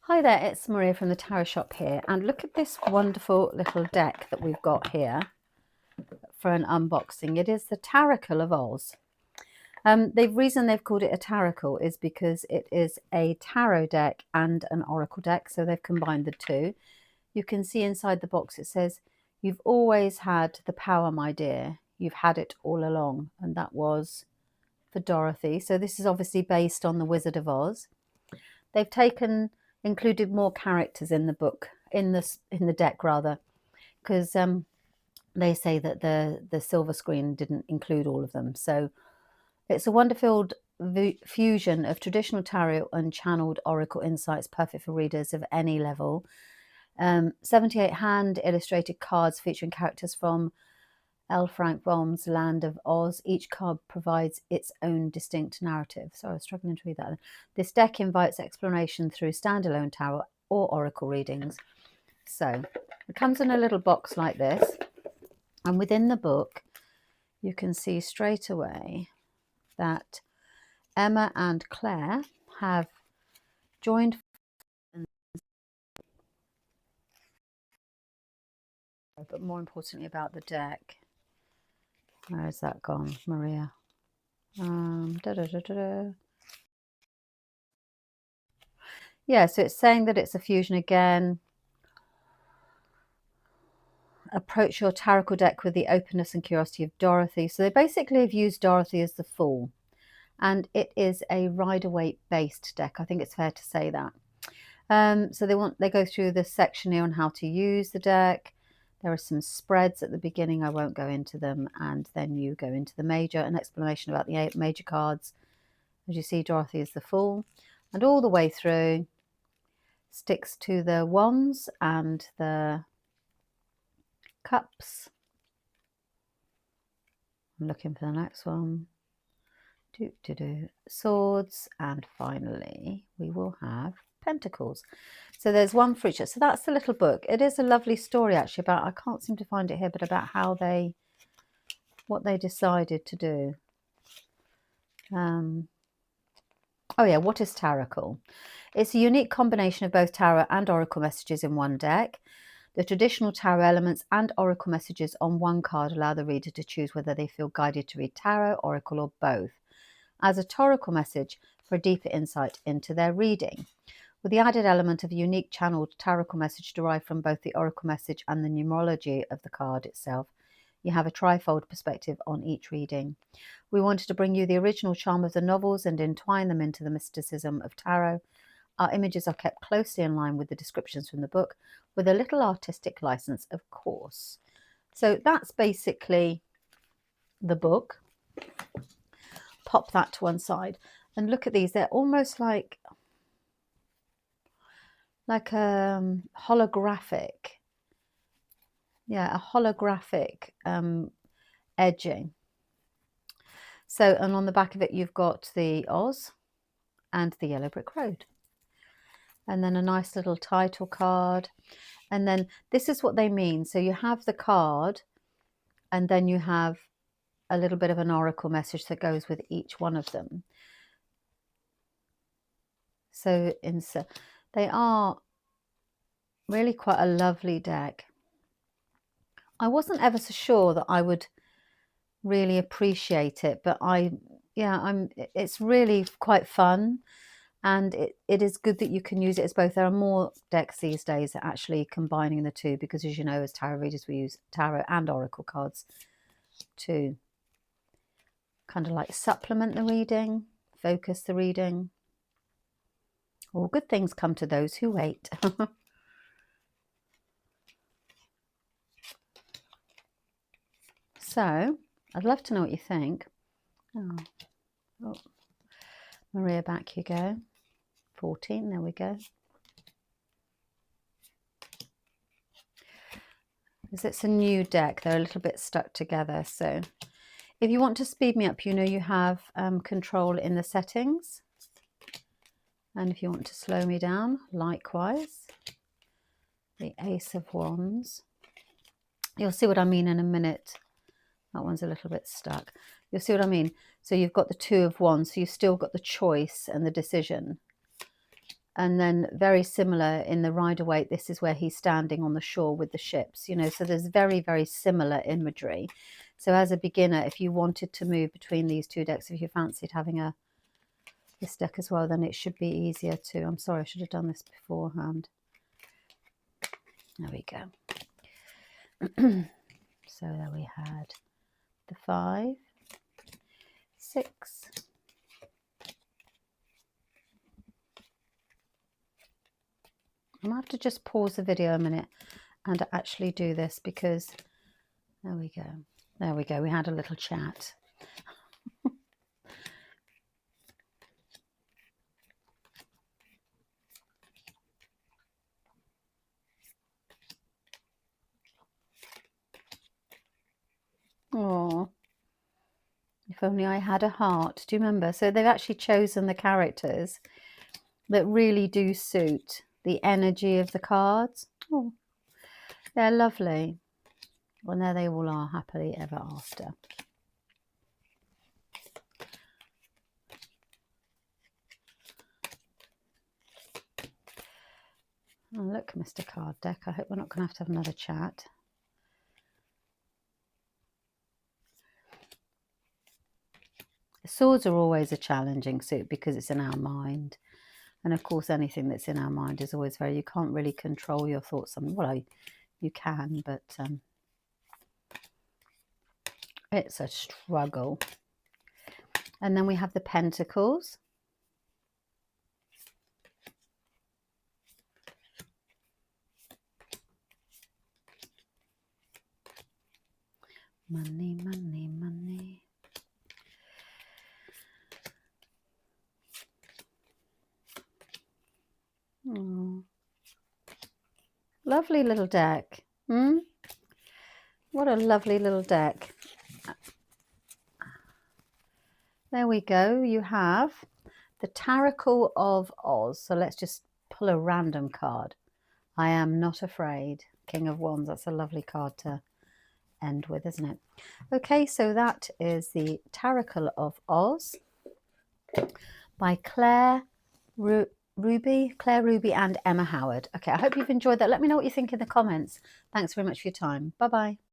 Hi there, it's Maria from the Tarot Shop here, and look at this wonderful little deck that we've got here for an unboxing. It is the Tarocle of Oz. The reason they've called it a Tarocle is because it is a tarot deck and an oracle deck, so they've combined the two. You can see inside the box it says, "You've always had the power, my dear. You've had it all along," and that was for Dorothy. So this is obviously based on the Wizard of Oz. They've included more characters in the book, in the deck rather, because they say that the silver screen didn't include all of them. So it's a wonderful fusion of traditional tarot and channeled oracle insights, perfect for readers of any level. 78 hand illustrated cards featuring characters from L. Frank Baum's Land of Oz. Each card provides its own distinct narrative. So I was struggling to read that. This deck invites exploration through standalone tarot or oracle readings. So it comes in a little box like this. And within the book, you can see straight away that Emma and Claire have joined. But more importantly about the deck. Where has that gone, Maria? Yeah, so it's saying that it's a fusion again. Approach your Tarocle deck with the openness and curiosity of Dorothy. So they basically have used Dorothy as the fool. And it is a Rider-Waite based deck. I think it's fair to say that. So they go through this section here on how to use the deck. There are some spreads at the beginning. I won't go into them. And then you go into the major, an explanation about the 8 major cards. As you see, Dorothy is the fool. And all the way through, sticks to the wands and the cups. I'm looking for the next one. Swords, and finally we will have pentacles. So there's one for each. So that's the little book. It is a lovely story actually about, I can't seem to find it here, but about how what they decided to do. Oh yeah, what is Tarocle? It's a unique combination of both tarot and oracle messages in one deck. The traditional tarot elements and oracle messages on one card allow the reader to choose whether they feel guided to read tarot, oracle, or both as a Tarocle message for a deeper insight into their reading, with the added element of a unique channeled Tarocle message derived from both the oracle message and the numerology of the card itself. You have a trifold perspective on each reading. We wanted to bring you the original charm of the novels and entwine them into the mysticism of tarot. Our images are kept closely in line with the descriptions from the book, with a little artistic license, of course. So that's basically the book. Pop that to one side and look at these. They're almost like holographic. Yeah, a holographic edging. So, and on the back of it, you've got the Oz and the Yellow Brick Road. And then a nice little title card. And then this is what they mean. So you have the card and then you have a little bit of an oracle message that goes with each one of them. So they are really quite a lovely deck. I wasn't ever so sure that I would really appreciate it, but it's really quite fun, and it is good that you can use it as both. There are more decks these days that actually combining the two, because as you know, as tarot readers, we use tarot and oracle cards to kind of like supplement the reading, focus the reading. All good things come to those who wait. So I'd love to know what you think. Oh, Maria, back you go. 14, there we go. Because it's a new deck, they're a little bit stuck together. So if you want to speed me up, you know you have control in the settings. And if you want to slow me down, likewise, the Ace of Wands. You'll see what I mean in a minute. That one's a little bit stuck. You'll see what I mean. So you've got the Two of Wands, so you've still got the choice and the decision. And then very similar in the Rider-Waite, this is where he's standing on the shore with the ships, you know, so there's very, very similar imagery. So as a beginner, if you wanted to move between these two decks, if you fancied having this deck as well, then it should be easier too. I'm sorry, I should have done this beforehand. There we go. So there we had the 5, 6, I'm going to have to just pause the video a minute and actually do this, because there we go. There we go. We had a little chat. Oh, if only I had a heart. Do you remember? So they've actually chosen the characters that really do suit the energy of the cards. Oh, they're lovely. Well, there they all are, happily ever after. Oh, look, Mr. Card Deck. I hope we're not going to have another chat. Swords are always a challenging suit because it's in our mind. And of course, anything that's in our mind is always you can't really control your thoughts. Well, you can, but it's a struggle. And then we have the Pentacles. Money, money, money. Oh, lovely little deck. What a lovely little deck. There we go. You have the Tarocle of Oz. So let's just pull a random card. I am not afraid. King of Wands. That's a lovely card to end with, isn't it? Okay, so that is the Tarocle of Oz by Claire Ruby and Emma Howard. Okay, I hope you've enjoyed that. Let me know what you think in the comments. Thanks very much for your time. Bye-bye.